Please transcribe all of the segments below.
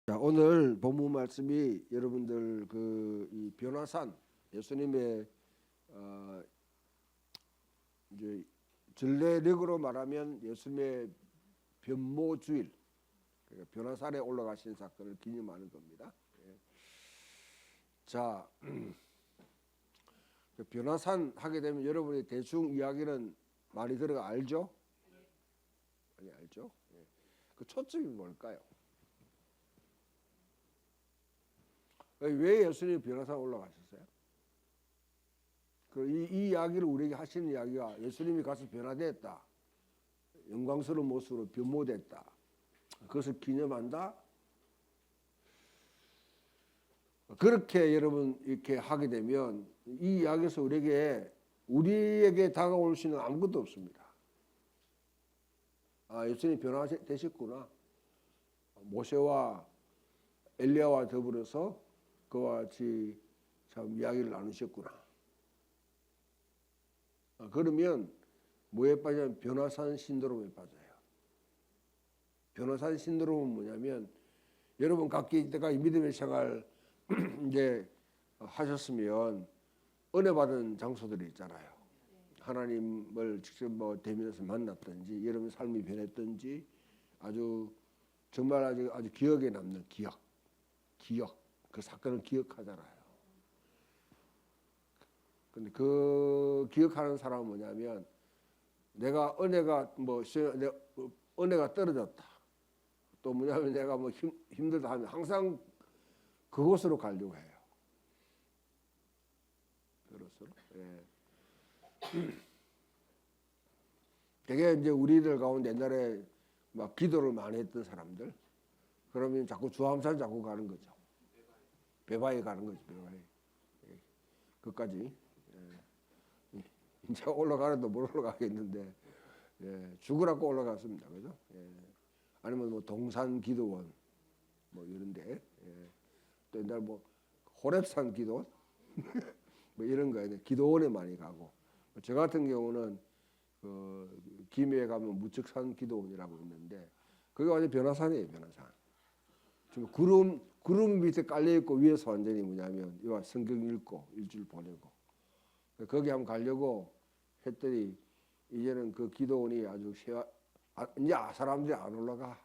자, 오늘 본문 말씀이 여러분들 이 변화산 예수님의 이제 전례력으로 말하면 예수님의 변모주일, 그러니까 변화산에 올라가신 사건을 기념하는 겁니다. 예. 자, 변화산 하게 되면 여러분이 대충 이야기는 많이 들어가 알죠? 많이 알죠? 예. 그 초점이 뭘까요? 왜 예수님이 변화산 올라가셨어요? 이 이야기를 우리에게 하시는 이야기가 예수님이 가서 변화됐다, 영광스러운 모습으로 변모됐다, 그것을 기념한다. 그렇게 여러분 이렇게 하게 되면 이 이야기에서 우리에게 다가올 수 있는 아무것도 없습니다. 아, 예수님이 변화되셨구나. 모세와 엘리야와 더불어서 그와 같이 참 이야기를 나누셨구나. 그러면 뭐에 빠지냐면 변화산 신드롬에 빠져요. 변화산 신드롬은 뭐냐면 여러분 각기 이때까지 믿음의 생활 이제 하셨으면 은혜 받은 장소들이 있잖아요. 하나님을 직접 대면해서 만났든지 여러분 삶이 변했든지 아주 정말 아주 기억에 남는 기억 그 사건을 기억하잖아요. 근데 그 기억하는 사람은 뭐냐면 내가 은혜가 은혜가 떨어졌다, 또 뭐냐면 내가 힘들다 하면 항상 그곳으로 가려고 해요. 그곳으로. 예. 되게 이제 우리들 가운데 옛날에 막 기도를 많이 했던 사람들, 그러면 자꾸 주암산 자꾸 가는 거죠. 베바에 가는 거죠. 베바에. 예. 그까지. 예. 이제 올라가는데 못 올라가겠는데, 예. 죽으라고 올라갔습니다. 그죠? 예. 아니면 동산 기도원 이런데, 예. 또 옛날 호렙산 기도원 이런 거에 기도원에 많이 가고, 저 같은 경우는 김해에 가면 무척산 기도원이라고 있는데 그게 완전 변화산이에요. 변화산. 지금 구름 밑에 깔려 있고 위에서 완전히 뭐냐면 이와 성경 읽고 일주일 보내고 거기 한번 가려고 했더니 이제는 그 기도원이 아주 이제 사람들이 안 올라가.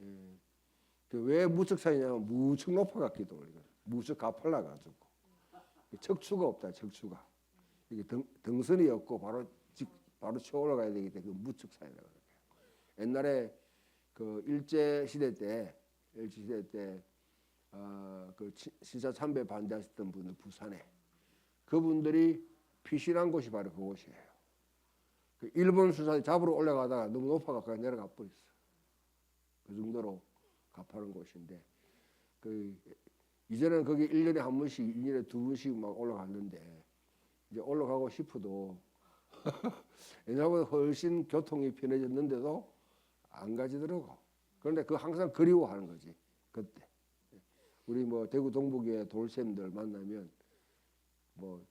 예. 왜 무척산이냐면 무척 높아갔기 때문에 무척 가팔라가지고 척추가 없다. 척추가 이게 등선이 없고 바로 쳐 올라가야 되기 때문에 무척산이라고 해요. 옛날에 그 일제 시대 때 그 신사 참배 반대하셨던 분들 부산에 그분들이 피신한 곳이 바로 그곳이에요. 그 일본 수사에 잡으러 올라가다가 너무 높아가지고 내려가 버렸어. 그 정도로 가파른 곳인데 이제는 거기 1년에 한 번씩 2년에 두 번씩 막 올라갔는데 이제 올라가고 싶어도 옛날보다 훨씬 교통이 편해졌는데도 안 가지더라고. 그런데 항상 그리워하는 거지. 그때 우리 대구 동북에 돌샘들 만나면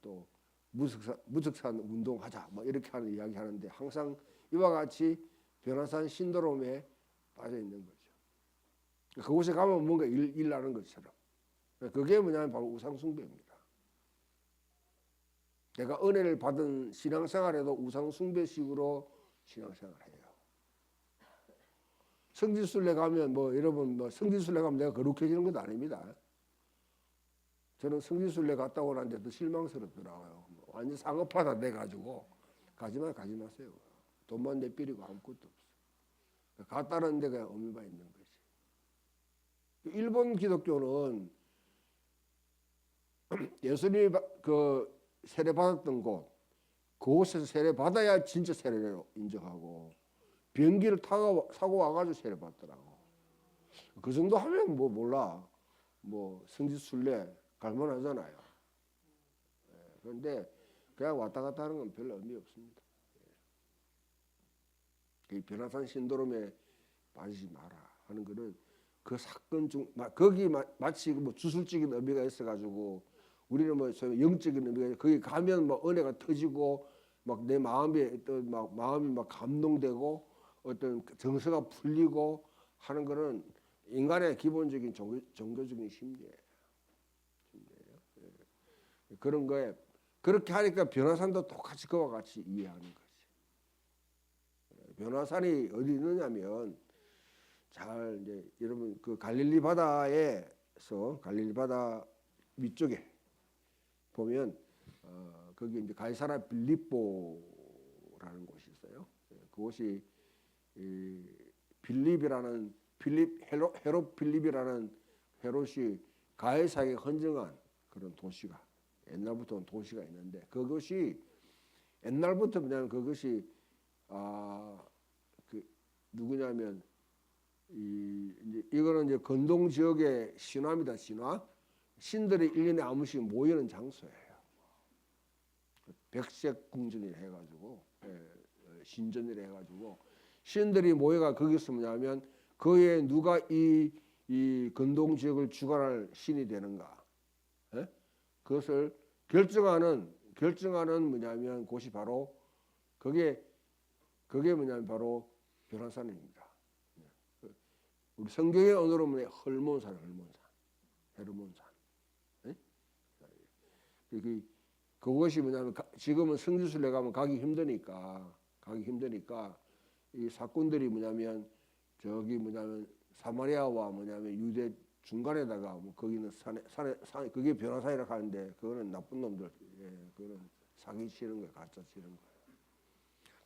또 무석산 운동하자 이렇게 하는 이야기 하는데 항상 이와 같이 변화산 신드롬에 빠져 있는 거죠. 그곳에 가면 뭔가 일 나는 것처럼. 그게 뭐냐면 바로 우상숭배입니다. 내가 은혜를 받은 신앙생활에도 우상숭배식으로 신앙생활해요. 성지순례 가면 여러분 성지순례 가면 내가 거룩해지는 것도 아닙니다. 저는 성지순례 갔다 오는데 더 실망스럽더라고요. 완전 상업화다 돼가지고 가지 마세요. 돈만 내비리고 아무것도 없어. 갔다는 데가 의미가 있는 거지. 일본 기독교는 예수님이 세례 받았던 그곳에서 세례 받아야 진짜 세례로 인정하고 비행기를 타고 와가지고 세례 받더라고. 그 정도 하면 몰라. 성지순례 갈만하잖아요. 그런데 그냥 왔다 갔다 하는 건 별로 의미 없습니다. 이 변화산 신드롬에 빠지지 마라 하는 거는 그 사건 중 거기 마치 주술적인 의미가 있어가지고 우리는 영적인 의미가 거기 가면 은혜가 터지고 내 마음이 감동되고 어떤 정서가 풀리고 하는 거는 인간의 기본적인 종교적인 심리예요. 그런 거에 그렇게 하니까 변화산도 똑같이 그와 같이 이해하는 거지. 변화산이 어디 있느냐면 잘 이제 여러분 그 갈릴리 바다에서 갈릴리 바다 위쪽에 보면 거기 이제 가이사라 빌립보라는 곳이 있어요. 그곳이 빌립이라는 헤롯 빌립이라는 헤롯이 가이사에게 헌정한 그런 도시가 옛날부터 도시가 있는데 그것이 옛날부터 뭐냐면 그것이 그 누구냐면 이거는 이제 건동 지역의 신화입니다. 신화. 신들이 1년에 한 번씩 모이는 장소예요. 백색 궁전이라 해가지고 신전이라 해가지고 신들이 모여가 거기서 뭐냐면 그에 누가 이 건동 지역을 주관할 신이 되는가? 그것을 결정하는 뭐냐면 곳이 바로 그게 뭐냐면 바로 변화산입니다. 우리 성경의 언어로 보면 헐몬산, 헤르몬산. 그것이 뭐냐면 지금은 성지순례 가면 가기 힘드니까 이 사건들이 뭐냐면 저기 뭐냐면 사마리아와 뭐냐면 유대 중간에다가 뭐 거기는 산에 그게 변화산이라고 하는데 그거는 나쁜 놈들, 그거는 사기 치는 거예요, 가짜 치는 거예요.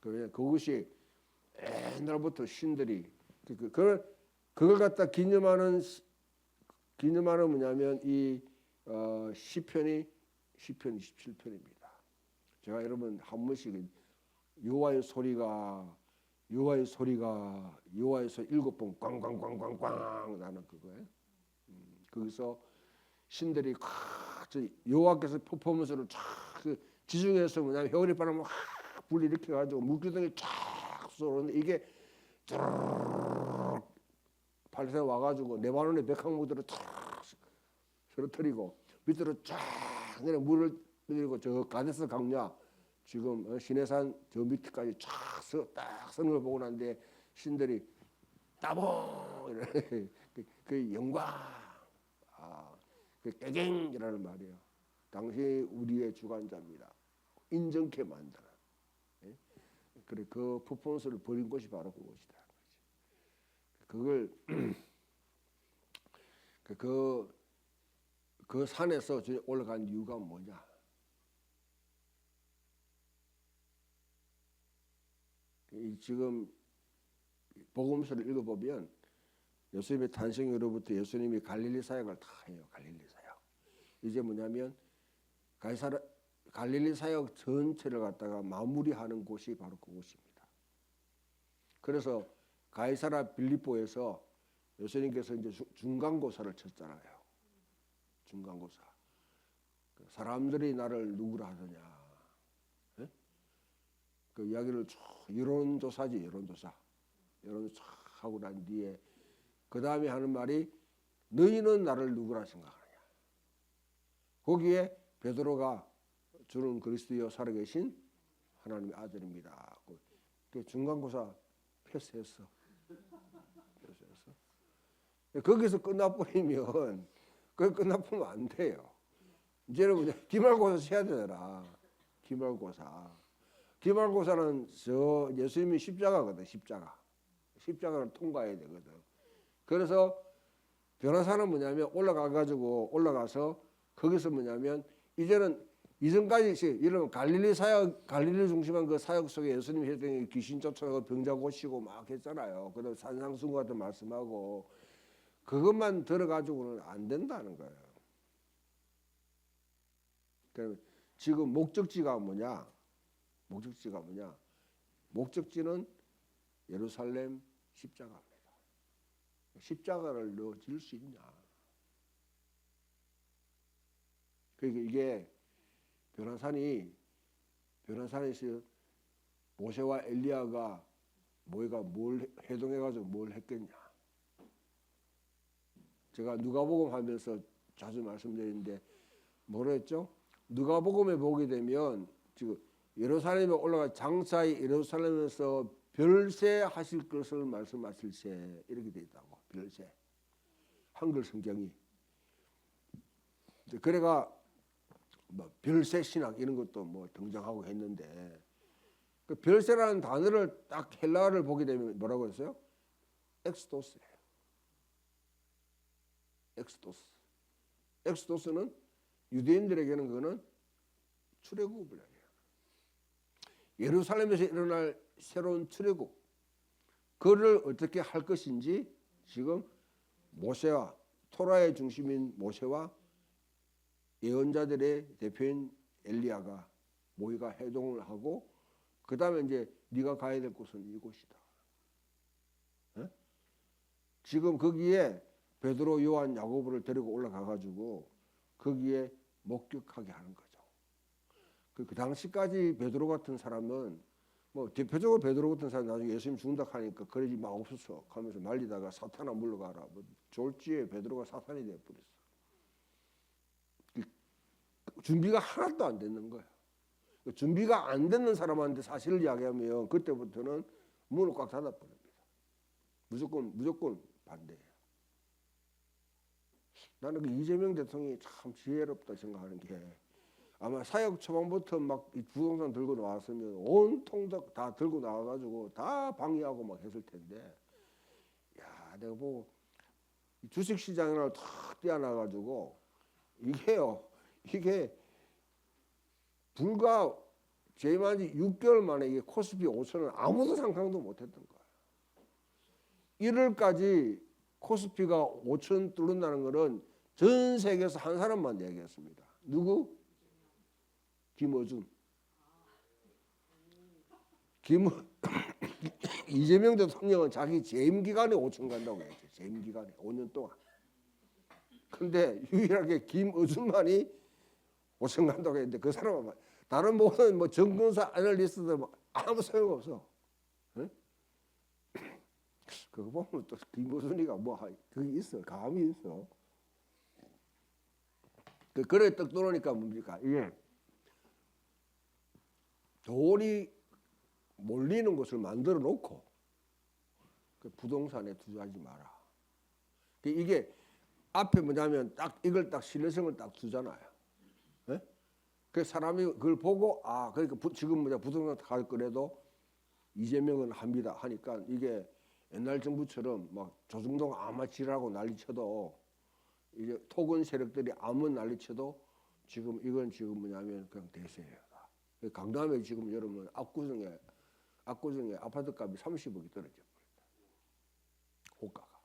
그러면 그것이 옛날부터 신들이 그걸 갖다 기념하는 뭐냐면 이 시편이 27편입니다. 제가 여러분 한 번씩 여호와의 소리가 7번 꽝꽝꽝꽝꽝 나는 그거예요. 거기서 신들이 여호와께서 퍼포먼스를 쫙 지중해에서 뭐냐면 겨울이 바람을 확 불일으켜 가지고 물기둥이 쫙 쏘는데 이게 발세 와가지고 레바논의 백항무들을 탁 쓰러뜨리고 밑으로 쫙 내려 물을 내리고 저 가데스 강야 지금 시내산 저 밑에까지 쫙딱 서는 걸 보고 난데 신들이 따봉 이러네. 그 영광 그 깨갱이라는 말이에요. 당신이 우리의 주관자입니다. 인정케 만드는. 그래 그 퍼포먼스를 벌인 것이 바로 그것이다. 그걸 그 산에서 올라간 이유가 뭐냐? 지금 복음서를 읽어보면 예수님의 탄생으로부터 예수님이 갈릴리 사역을 다 해요. 갈릴리 사역. 이제 뭐냐면 갈릴리 사역 전체를 갖다가 마무리하는 곳이 바로 그곳입니다. 그래서 가이사라 빌립보에서 예수님께서 이제 중간고사를 쳤잖아요. 중간고사. 사람들이 나를 누구라 하느냐. 네? 그 이야기를 여론조사지, 여론조사 하고 난 뒤에 그 다음에 하는 말이 너희는 나를 누구라 생각하느냐. 거기에 베드로가 주는 그리스도여 살아계신 하나님의 아들입니다. 그 중간고사 패스했어. 거기서 끝나버리면 끝나버리면 안 돼요. 이제는 기말고사 해야 되더라. 기말고사는 저 예수님이 십자가거든. 십자가를 통과해야 되거든. 그래서 변호사는 뭐냐면 올라가서 거기서 뭐냐면 이제는 이전까지 여러분 갈릴리 중심한 그 사역 속에 예수님이 했던 귀신 쫓아가고 병자 고치고 막 했잖아요. 그다음 산상수훈 말씀하고 그것만 들어가지고는 안 된다는 거예요. 그러면 지금 목적지가 뭐냐? 목적지는 예루살렘 십자가입니다. 십자가를 넣어질 수 있냐? 그러니까 이게 변화산에서 모세와 엘리야가 뭘 해동해가지고 뭘 했겠냐? 제가 누가복음 하면서 자주 말씀드리는데 뭐라 했죠? 누가복음에 보게 되면 지금 예루살렘에 올라가 장사히 예루살렘에서 별세 하실 것을 말씀하실세 이렇게 돼 있다고. 별세. 한글 성경이. 그래가 뭐 별세 신학 이런 것도 뭐 등장하고 했는데 그 별세라는 단어를 딱 헬라어를 보게 되면 뭐라고 했어요? 엑스도스예요. 엑스도스. 엑스도스는 유대인들에게는 그거는 출애굽을 해요. 예루살렘에서 일어날 새로운 출애굽. 그를 어떻게 할 것인지 지금 모세와 토라의 중심인 모세와 예언자들의 대표인 엘리야가 모이가 회동을 하고 그 다음에 이제 네가 가야 될 곳은 이곳이다. 에? 지금 거기에 베드로, 요한, 야고보를 데리고 올라가 가지고 거기에 목격하게 하는 거죠. 그 당시까지 베드로 같은 사람은 뭐 대표적으로 베드로 같은 사람 나중에 예수님 죽는다 하니까 그러지 마 없었어 하면서 말리다가 사탄아 물러가라. 뭐 졸지에 베드로가 사탄이 되어버렸어. 준비가 하나도 안 됐는 거야. 준비가 안 됐는 사람한테 사실을 이야기하면 그때부터는 문을 꽉 닫아버립니다. 무조건 반대해요. 나는 그 이재명 대통령이 참 지혜롭다 생각하는 게 아마 사역 초반부터 막 부동산 들고 나왔으면 온통 다 들고 나와가지고 다 방해하고 막 했을 텐데, 야 내가 보고 주식시장이나 탁 뛰어나가지고 이게 불과 재임한 지 6개월 만에 이게 코스피 5천을 아무도 상상도 못했던 거야. 1월까지 코스피가 5천 뚫는다는 것은 전 세계에서 한 사람만 얘기했습니다. 누구? 김어준. 이재명 대통령은 자기 재임 기간에 5천 간다고 했죠. 재임 기간에 5년 동안. 근데 유일하게 김어준만이 5천 간다고 했는데 그 사람은 다른 모든 뭐 정근사 애널리스트들 아무 소용 없어. 응? 그거 보면 또 김어준이가 뭐 그게 있어, 감이 있어. 그래 떡 들어오니까 뭡니까? 이게 돈이 몰리는 것을 만들어 놓고 그 부동산에 투자하지 마라. 이게 앞에 뭐냐면 딱 이걸 딱 신뢰성을 딱 주잖아요. 네? 그 사람이 그걸 보고 아 그러니까 지금 뭐냐 부동산 갈 거래도 이재명은 합니다 하니까 이게 옛날 정부처럼 막 조중동 아마치라고 난리쳐도 이제 토건 세력들이 아무 난리쳐도 지금 이건 지금 뭐냐면 그냥 대세예요. 강남에 지금 여러분 압구정에 아파트값이 30억이 떨어져 버렸다. 호가가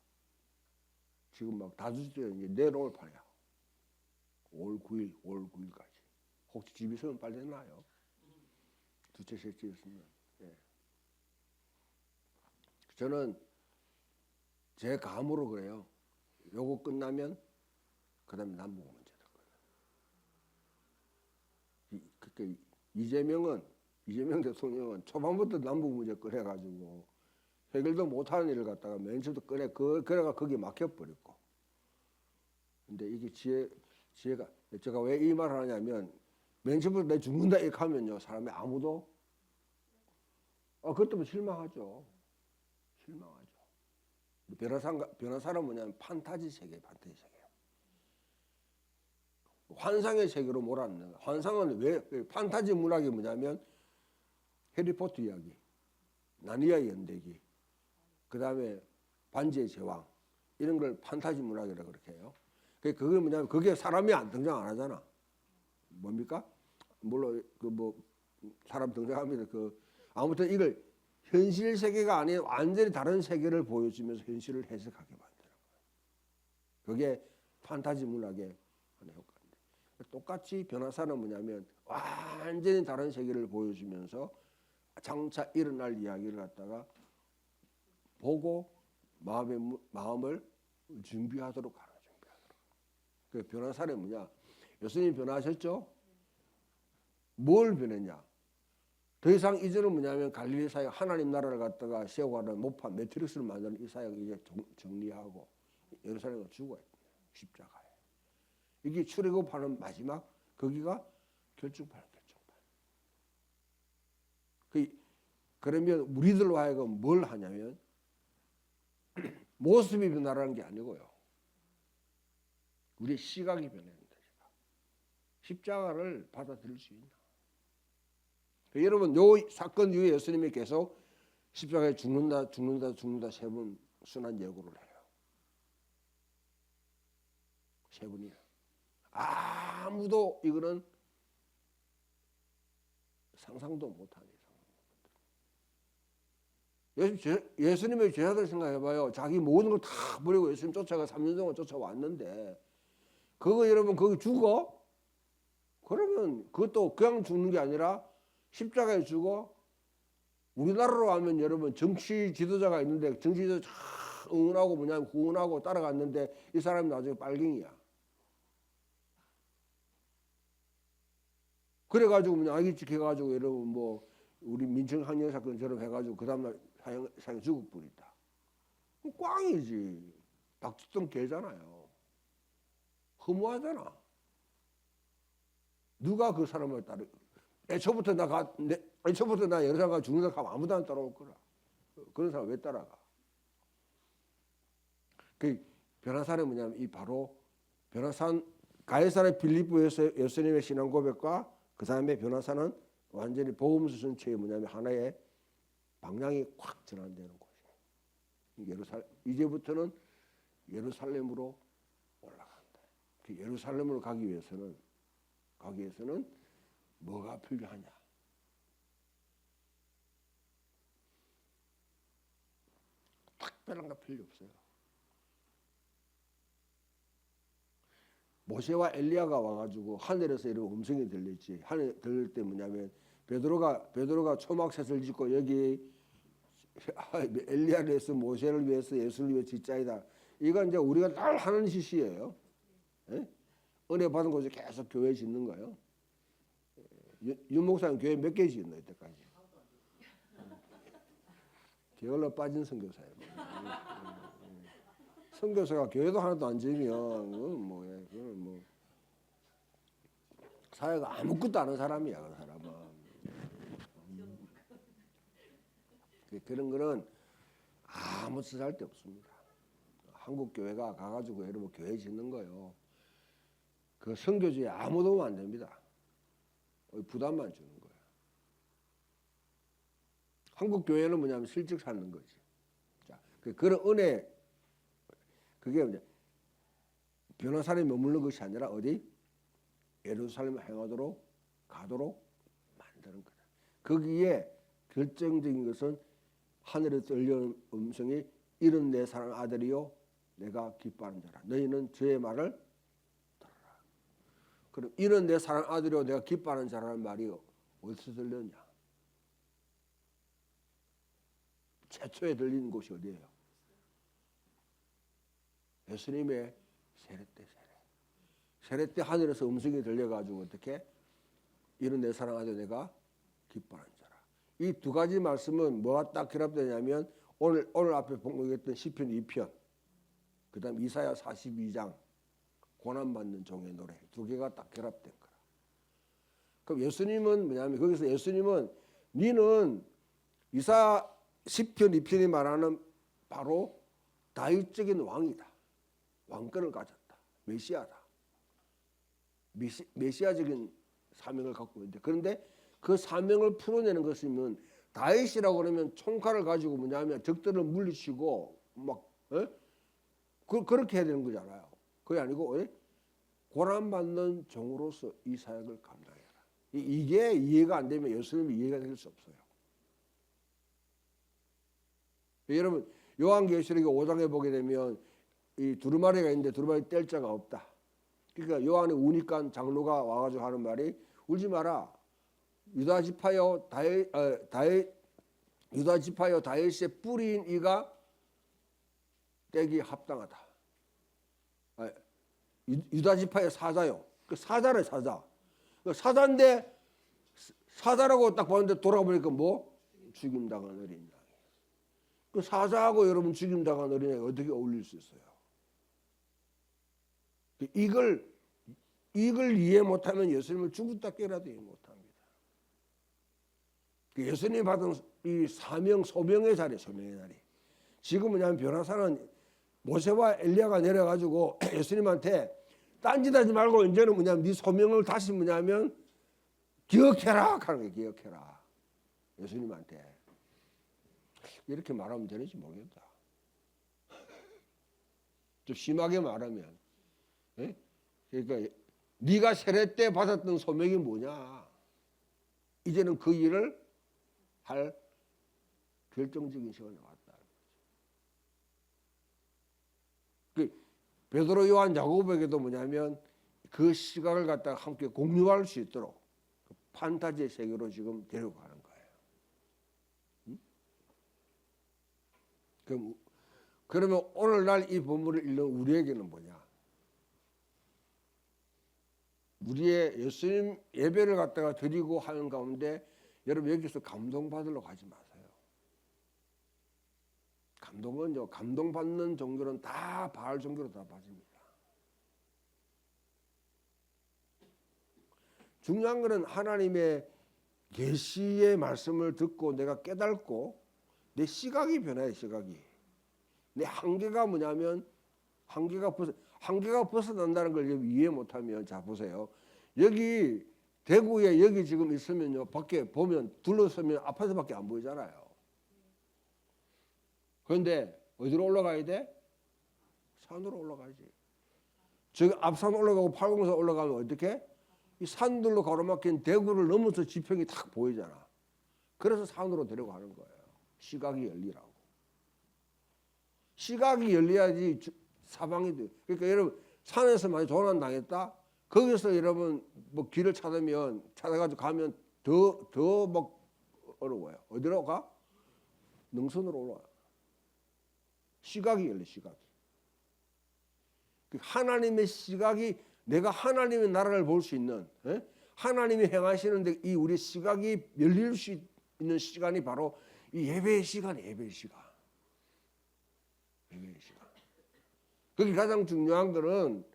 지금 막 다주택 이제 내놓을 판이야. 5월 9일까지. 혹시 집 있으면 빨리 내놔요. 두 채 세 채 있으면. 예. 저는 제 감으로 그래요. 요거 끝나면 그다음에 남북 문제 될 거예요. 그러니까 이재명 대통령은 초반부터 남북 문제 꺼내가지고 해결도 못하는 일을 갖다가 맨 처음부터 그래가 거기 막혀버렸고. 근데 이게 지혜가 제가 왜 이 말을 하냐면 맨 처음부터 내 죽는다 이렇게 하면요 사람이 아무도 그것 때문에 실망하죠. 변호사는 뭐냐면 판타지 세계예요. 환상의 세계로 몰아넣는 거야. 환상은 왜 판타지 문학이 뭐냐면 해리포터 이야기, 나니아 연대기, 그 다음에 반지의 제왕 이런 걸 판타지 문학이라고 그렇게 해요. 그게 뭐냐면 그게 사람이 안 등장 안 하잖아. 뭡니까? 물론 그 뭐 사람 등장합니다. 아무튼 이걸 현실 세계가 아닌 완전히 다른 세계를 보여주면서 현실을 해석하게 만드는 거예요. 그게 판타지 문학의 하나의 효과입니다. 똑같이 변호사는 뭐냐면 완전히 다른 세계를 보여주면서 장차 일어날 이야기를 갖다가 보고 마음을 준비하도록 하라. 그 변호사는 뭐냐? 예수님 변화하셨죠? 뭘 변했냐? 더 이상 이제는 뭐냐면 갈릴리 사역 하나님 나라를 갖다가 세워가는 모판 매트릭스를 만드는 이 사역을 이제 정리하고 예루살렘에 죽어요. 십자가에. 이게 출애굽하는 마지막 거기가 결정판. 그러면 우리들로 하여금 뭘 하냐면 모습이 변화라는 게 아니고요. 우리의 시각이 변해야 된다. 십자가를 받아들일 수 있나? 여러분, 요 사건 이후에 예수님이 계속 십자가에 죽는다 세 번 순환 예고를 해요. 세 번이요. 아무도 이거는 상상도 못하는 예수님의 제자들 생각해봐요. 자기 모든 걸 다 버리고 예수님 쫓아가 3년 동안 쫓아왔는데 그거 여러분 거기 죽어? 그러면 그것도 그냥 죽는 게 아니라 십자가에 죽어. 우리나라로 하면 여러분 정치 지도자가 있는데 정치 지도자 응원하고 뭐냐면 후원하고 따라갔는데 이 사람이 나중에 빨갱이야. 그래가지고 그냥 아기찍 해가지고 여러분 뭐 우리 민청 항쟁 사건처럼 해가지고 그 다음날 사형 죽을 뿐이다. 꽝이지. 박수통 개잖아요. 허무하잖아. 누가 그 사람을 따르? 애초부터 나 여러 사람과 죽는다 하면 아무도 안 따라올 거라. 그런 사람 왜 따라가? 그 변화산은 뭐냐면 이 바로 변화산 가이사랴 빌립보에서 예수님의 신앙 고백과 그 다음에 변화산은 완전히 복음서 전체의 뭐냐면 하나의 방향이 확 전환되는 곳이에요. 이제부터는 예루살렘으로 올라간다. 그 예루살렘으로 가기 위해서는 뭐가 필요하냐? 특별한 거 필요 없어요. 모세와 엘리야가 와가지고 하늘에서 이런 음성이 들렸지. 하늘 들릴 때 뭐냐면 베드로가 초막셋을 짓고 여기 엘리야를 위해서 모세를 위해서 예수를 위해 짓자이다. 이건 이제 우리가 늘 하는 짓이에요. 예? 은혜 받은 곳에 계속 교회 짓는 거예요. 윤 목사님 교회 몇 개 짓나 이때까지? 게을러 빠진 선교사예요. 선교사가 교회도 하나도 안 지으면 그건 뭐 사회가 아무것도 아는 사람이야. 그 사람은. 그런 거는 아무 쓰잘데 없습니다. 한국 교회가 가가지고 여러분 교회 짓는 거요. 그 선교지에 아무 도움 안 됩니다. 부담만 주는 거예요. 한국 교회는 뭐냐면 실직 찾는 거지. 자, 그런 은혜 그게 이제 변호사에 머무르는 것이 아니라 어디 예루살렘을 행하도록 가도록 만드는 거다. 거기에 결정적인 것은 하늘에서 들려온 음성이 이런 내 사랑 아들이요 내가 기뻐하는 자라. 너희는 저의 말을 들어라. 그럼 이런 내 사랑 아들이요 내가 기뻐하는 자라는 말이 어디서 들렸냐? 최초에 들리는 곳이 어디예요? 예수님의 세례 때 세례 때 하늘에서 음성이 들려가지고 어떻게 이런 내 사랑 아들 내가 기뻐하는 자라. 이 두 가지 말씀은 뭐가 딱 결합되냐면 오늘 앞에 봉독했던 시편 2편 그 다음 이사야 42장 고난받는 종의 노래 두 개가 딱 결합된 거라. 그럼 예수님은 뭐냐면 거기서 예수님은 니는 이사 시편 2편이 말하는 바로 다윗적인 왕이다. 왕권을 가졌다. 메시아다. 메시아적인 사명을 갖고 있는데 그런데 그 사명을 풀어내는 것이면 다윗이라고 그러면 총칼을 가지고 뭐냐면 적들을 물리치고 막 그렇게 해야 되는 거잖아요. 그게 아니고 고난받는 종으로서 이 사역을 감당해라. 이게 이해가 안 되면 예수님이 이해가 될 수 없어요. 여러분 요한계시록 5장에 보게 되면 이 두루마리가 있는데 두루마리 뗄 자가 없다. 그러니까 요한의 우니까 장로가 와가지고 하는 말이 울지 마라. 유다 지파여 다윗의 뿌리인 이가 떼기 합당하다. 유다 지파의 사자요. 그 사자래 사자. 그 사자인데 사자라고 딱 봤는데 돌아가 보니까 뭐 죽임당한 어린 양이. 그 사자하고 여러분 죽임당한 어린 양이 어떻게 어울릴 수 있어요? 이걸 이해 못하면 예수님을 죽었다 깨라도 이해 못합니다. 예수님이 받은 이 사명, 소명의 자리. 지금 뭐냐면 변호사는 모세와 엘리야가 내려가지고 예수님한테 딴짓하지 말고 이제는 뭐냐면 네 소명을 다시 뭐냐면 기억해라 하는 거예요. 기억해라. 예수님한테. 이렇게 말하면 되는지 모르겠다. 좀 심하게 말하면, 예? 그러니까 네가 세례 때 받았던 소명이 뭐냐? 이제는 그 일을 할 결정적인 시간이 왔다. 그 베드로, 요한, 야고보에게도 뭐냐면 그 시각을 갖다가 함께 공유할 수 있도록 판타지의 세계로 지금 데려가는 거예요. 그러면 오늘날 이 본문을 읽는 우리에게는 뭐냐? 우리의 예수님 예배를 갖다가 드리고 하는 가운데 여러분 여기서 감동받으러 가지 마세요. 감동은요, 감동받는 종교는 다 바알 종교로 다 빠집니다. 중요한 것은 하나님의 계시의 말씀을 듣고 내가 깨닫고 내 시각이 변해요. 시각이. 내 한계가 뭐냐면 한계가 벗어난다는 걸 이해 못하면, 자 보세요. 여기 대구에 여기 지금 있으면요, 밖에 보면 둘러서면 아파트밖에 안 보이잖아요. 그런데 어디로 올라가야 돼? 산으로 올라가야지. 저기 앞산 올라가고 팔공산 올라가면 어떻게? 이 산들로 가로막힌 대구를 넘어서 지평이 탁 보이잖아. 그래서 산으로 데려가는 거예요. 시각이 열리라고. 시각이 열려야지 사방이 돼. 그러니까 여러분 산에서 많이 조난 당했다. 거기서 여러분 뭐 길을 찾아가지고 가면 더 막 어려워요. 어디로 가? 능선으로 올라와. 시각이 열려. 시각이. 하나님의 시각이, 내가 하나님의 나라를 볼 수 있는, 하나님이 행하시는데 이 우리 시각이 열릴 수 있는 시간이 바로 이 예배의 시간이에요. 예배의 시간. 예배의 시간. 그게 가장 중요한 거는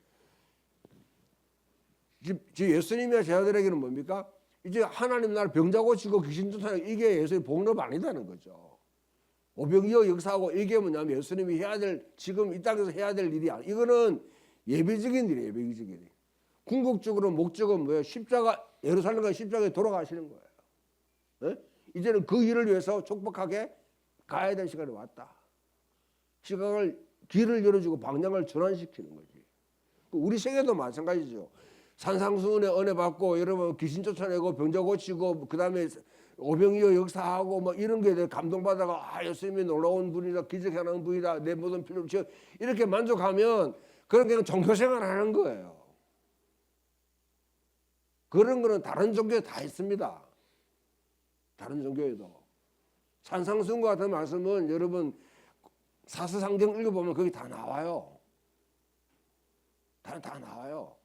예수님의 제자들에게는 뭡니까? 이제 하나님 나라 병자 고치고 귀신 쫓아내고 이게 예수님의 복업 아니다는 거죠. 오병이어 역사하고 이게 뭐냐면 예수님이 해야 될, 지금 이 땅에서 해야 될 일이 아니야. 이거는 예배적인 일이에요. 예배적인 일. 궁극적으로 목적은 뭐예요? 십자가, 예루살렘과 십자가에 돌아가시는 거예요. 네? 이제는 그 일을 위해서 촉박하게 가야 될 시간이 왔다. 시각을, 길을 열어주고 방향을 전환시키는 거지. 우리 세계도 마찬가지죠. 산상수훈의 은혜 받고 여러분 귀신 쫓아내고 병자 고치고 그 다음에 오병이어 역사하고 뭐 이런 게 감동받아가 예수님이 놀라운 분이다, 기적하는 분이다, 내 모든 필요를 채워, 이렇게 만족하면 그런 게 종교생활 하는 거예요. 그런 거는 다른 종교에 다 있습니다. 다른 종교에도. 산상수훈과 같은 말씀은 여러분 사서상경 읽어보면 거기 다 나와요. 다 나와요.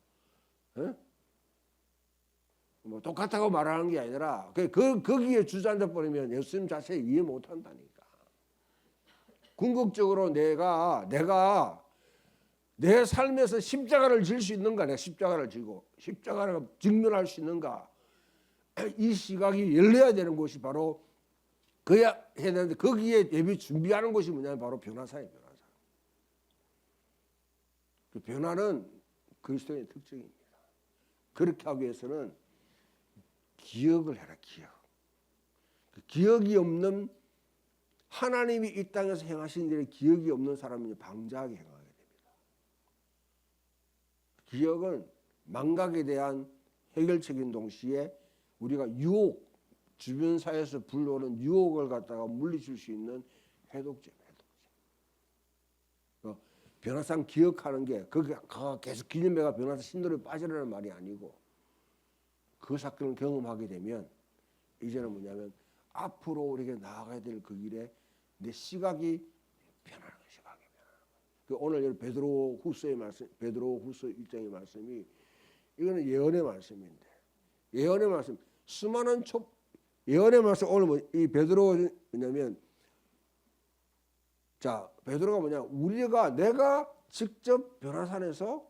에? 뭐 똑같다고 말하는 게 아니라 거기에 주저앉아 버리면 예수님 자체 이해 못한다니까. 궁극적으로 내가 내 삶에서 십자가를 질 수 있는가, 내가 십자가를 지고 십자가를 직면할 수 있는가, 이 시각이 열려야 되는 곳이 바로 그야 해야 되는데, 거기에 예비 준비하는 것이 뭐냐면 바로 변화사예요. 변화사. 그 변화는 그리스도의 특징입니다. 그렇게 하기 위해서는 기억을 해라. 기억. 그 기억이 없는, 하나님이 이 땅에서 행하신 일에 기억이 없는 사람은 방자하게 행하게 됩니다. 기억은 망각에 대한 해결책인 동시에 우리가 유혹, 주변 사회에서 불러오는 유혹을 갖다가 물리칠 수 있는 해독제입니다. 변화상 기억하는 게 그가 계속 기념회가 변화사 신도를 빠지라는 말이 아니고, 그 사건을 경험하게 되면 이제는 뭐냐면 앞으로 우리가 나아가야 될 그 길에 내 시각이 변하는 거예요. 시각이 변하는 거예요. 오늘 베드로 후서의 말씀, 베드로 후서 1장의 말씀이, 이거는 예언의 말씀인데, 예언의 말씀, 수많은 예언의 말씀, 오늘 이 베드로 뭐냐면, 자, 베드로가 뭐냐, 내가 직접 변화산에서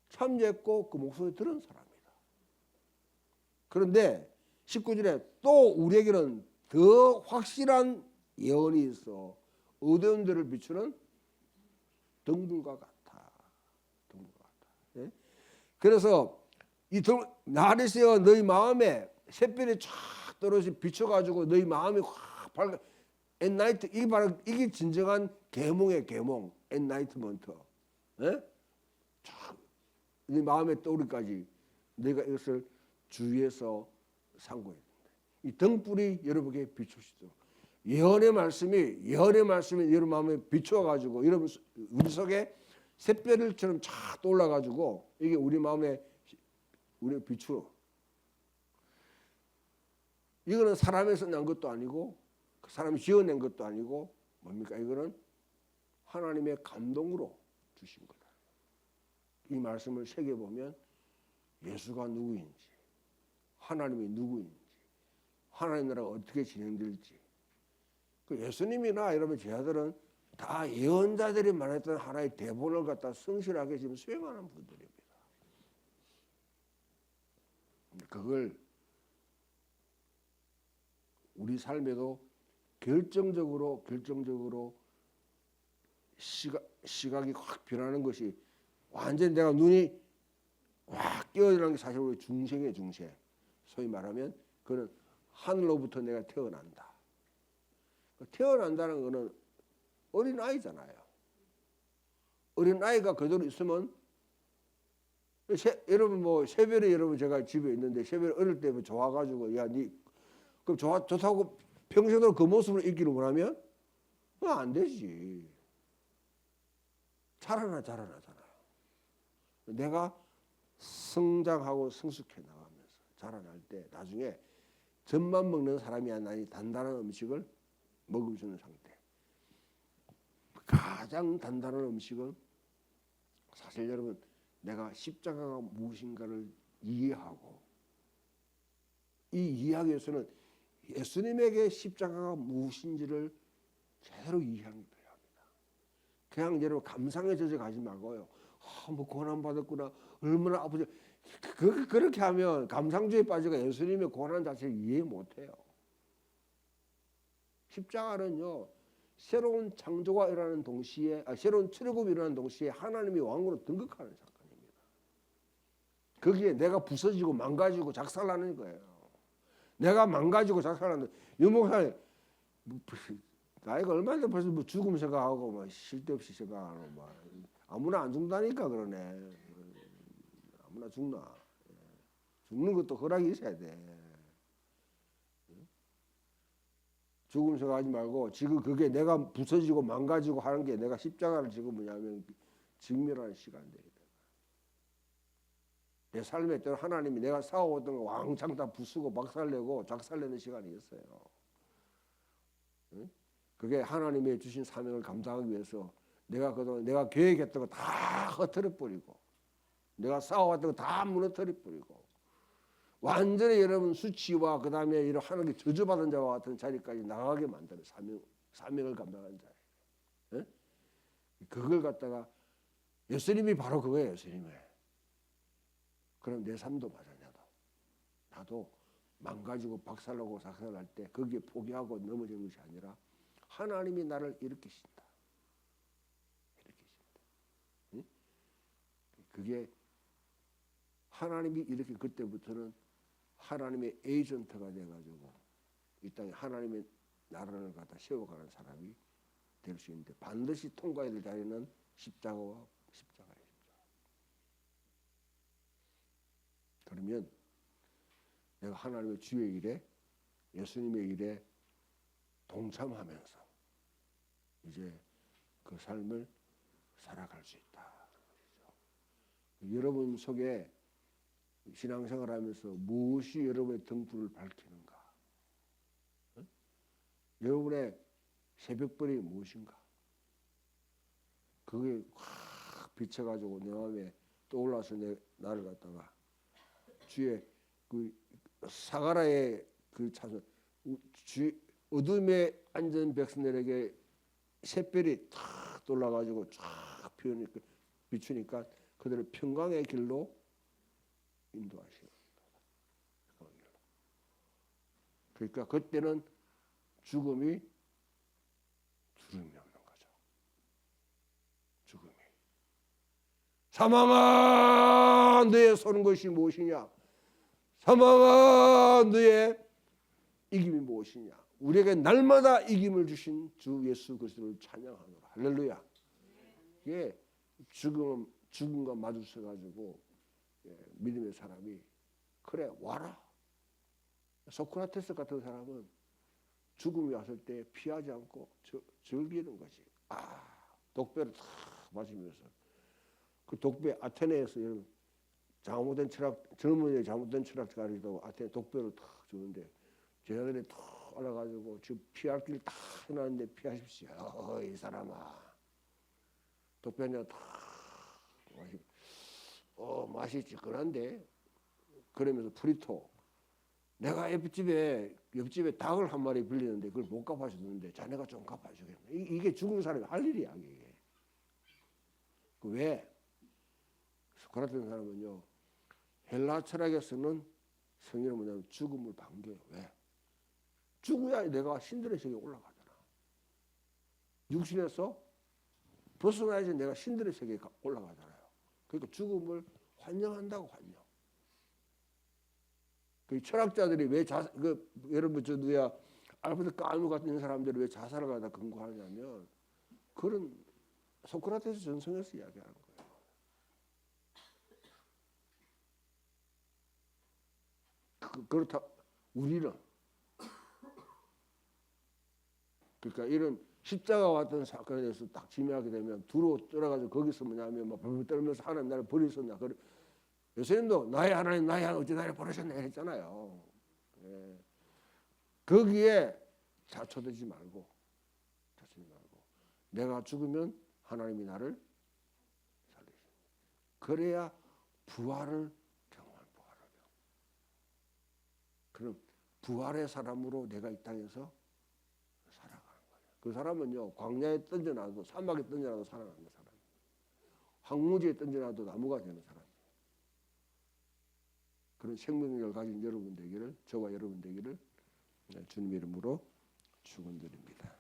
참여했고 그 목소리 들은 사람이다. 그런데 19절에 또 우리에게는 더 확실한 예언이 있어 어두운 데를 비추는 등불과 같아. 등불과 같아. 예? 그래서 이 나르세어 너희 마음에 샛별이 쫙 떨어져 비춰가지고 너희 마음이 확 밝아. 엔나이트 이게 바로 이게 진정한 계몽의 계몽. 엔나이트먼트. 예? 쫙 네 마음에 떠오르기까지 내가 이것을 주위에서 상고해야 된다. 이 등불이 여러분에게 비추시도록 예언의 말씀이 여러분 마음에 비추어가지고 여러분 우리 속에 샛별처럼 쫙 떠올라가지고 이게 우리 마음에 우리 비추어. 이거는 사람에서 난 것도 아니고 사람이 지어낸 것도 아니고 뭡니까? 이거는 하나님의 감동으로 주신 거다. 이 말씀을 새겨보면 예수가 누구인지 하나님이 누구인지 하나님 나라가 어떻게 진행될지 그 예수님이나 여러분 제자들은 다 예언자들이 말했던 하나의 대본을 갖다 성실하게 지금 수행하는 분들입니다. 그걸 우리 삶에도 결정적으로 시각이 확 변하는 것이 완전히 내가 눈이 확 깨어지는 게 사실 우리 중생의 중생. 소위 말하면 그는 하늘로부터 내가 태어난다. 태어난다는 것은 어린 아이잖아요. 어린 아이가 그대로 있으면 여러분 뭐 새별에 여러분 제가 집에 있는데 새별에 어릴 때 좋아가지고 야 니 그럼 좋다고 평생으로 그 모습으로 있기를 원하면 안 되지. 자라나잖아요. 내가 성장하고 성숙해 나가면서 자라날 때 나중에 젖만 먹는 사람이 아니라 단단한 음식을 먹을 수 있는 상태. 가장 단단한 음식은 사실 여러분 내가 십자가가 무엇인가를 이해하고 이 이해하기 위해서는 예수님에게 십자가가 무엇인지를 제대로 이해하는 게 필요합니다. 그냥 여러분 감상에 젖어 가지 말고요. 뭐 고난 받았구나 얼마나 아프지 그렇게 하면 감상주의에 빠져가 예수님의 고난 자체를 이해 못해요. 십자가는요 새로운 창조가 일어나는 동시에 새로운 출애굽이 일어나는 동시에 하나님이 왕으로 등극하는 사건입니다. 거기에 내가 부서지고 망가지고 작살나는 거예요. 내가 망가지고 작살나는 유목사님 나이가 얼마나 벌써 뭐 죽음 생각하고 뭐 쓸데없이 생각하고 뭐 아무나 안 죽는다니까 그러네. 아무나 죽나? 죽는 것도 허락이 있어야 돼. 죽음 생각하지 말고 지금 그게 내가 부서지고 망가지고 하는 게 내가 십자가를 지금 뭐냐면 직면하는 시간들이다. 내 삶에 때로 하나님이 내가 싸워왔던 거 왕창 다 부수고 박살내고 작살내는 시간이었어요. 그게 하나님의 주신 사명을 감당하기 위해서 내가 그동안 내가 계획했던 거 다 흩어져 버리고 내가 싸워왔던 거 다 무너뜨려 버리고 완전히 여러분 수치와 그 다음에 이런 하나님께 저주받은 자와 같은 자리까지 나가게 만드는 사명을 감당하는 자. 예? 그걸 갖다가 예수님이 바로 그거예요. 예수님이. 그럼 내 삶도 마찬가지다. 나도 망가지고 박살나고 작살날 때 거기에 포기하고 넘어지는 것이 아니라 하나님이 나를 일으키신다. 응? 그게 하나님이 이렇게 그때부터는 하나님의 에이전트가 돼가지고 이 땅에 하나님의 나라를 갖다 세워가는 사람이 될 수 있는데 반드시 통과해야 될 자리는 십자가예요. 그러면 내가 하나님의 주의 일에 예수님의 일에 동참하면서 이제 그 삶을 살아갈 수 있다. 여러분 속에 신앙생활하면서 무엇이 여러분의 등불을 밝히는가? 응? 여러분의 새벽불이 무엇인가? 그게 확 비쳐가지고 내 마음에 떠올라서 나를 갖다가 주의 그 사가라의 그 찬송 어둠에 앉은 백성들에게 샛별이 탁 돌아가지고 쫙 비추니까 그들을 평강의 길로 인도하시는 그러니까 그때는 죽음이 두려움이 없는 거죠. 죽음이. 사망아 너의 쏘는 것이 무엇이냐? 사망아 너의 이김이 무엇이냐? 우리에게 날마다 이김을 주신 주 예수 그리스도를 찬양하노라. 할렐루야. 이게 죽음과 마주쳐 가지고 믿음의 사람이 그래 와라. 소크라테스 같은 사람은 죽음이 왔을 때 피하지 않고 즐기는 거지. 독배를 탁 마시면서 그 독배 아테네에서 잘못된 철학 젊은이의 잘못된 철학가리도 아테네 독배를 탁 주는데 제자들이 탁 알아가지고 지금 피할 길 다 해놨는데 피하십시오. 이 사람아 독배 한잔 탁 마시고 맛이 찌끈한데 그러면서 프리토 내가 옆집에 닭을 한 마리 빌리는데 그걸 못 갚아주는데 자네가 좀 갚아주겠네. 이게 죽은 사람이 할 일이야. 이게. 왜? 소크라테스 사람은요. 헬라 철학에서는 성경은 뭐냐면 죽음을 반겨요. 왜? 죽어야 내가 신들의 세계에 올라가잖아. 육신에서 벗어나야지 내가 신들의 세계에 올라가잖아요. 그러니까 죽음을 환영한다고 환영. 그 철학자들이 왜 여러분 저 누구야 알프레드 까무 같은 사람들이 왜 자살을 하다 근거하냐면 그런 소크라테스 전성에서 이야기하는 거예요. 그렇다 우리는 그러니까 이런 십자가 같은 사건에 대해서 딱 지명하게 되면 두루 쫄아가지고 거기서 뭐냐면 막 벌벌 떨면서 하나님 나를 버리셨나 그래. 예수님도 나의 하나님 나의 하나님 어찌 나를 버리셨나 했잖아요. 예. 거기에 자초되지 말고 내가 죽으면 하나님이 나를 살리십니다. 그래야 부활을 경험할 부활을. 그럼 부활의 사람으로 내가 이 땅에서 살아가는 거예요. 그 사람은요 광야에 던져놔도 사막에 던져놔도 살아나는 사람이에요. 황무지에 던져놔도 나무가 되는 사람이에요. 그런 생명력을 가진 여러분 되기를 저와 여러분 되기를 주님의 이름으로 축원드립니다.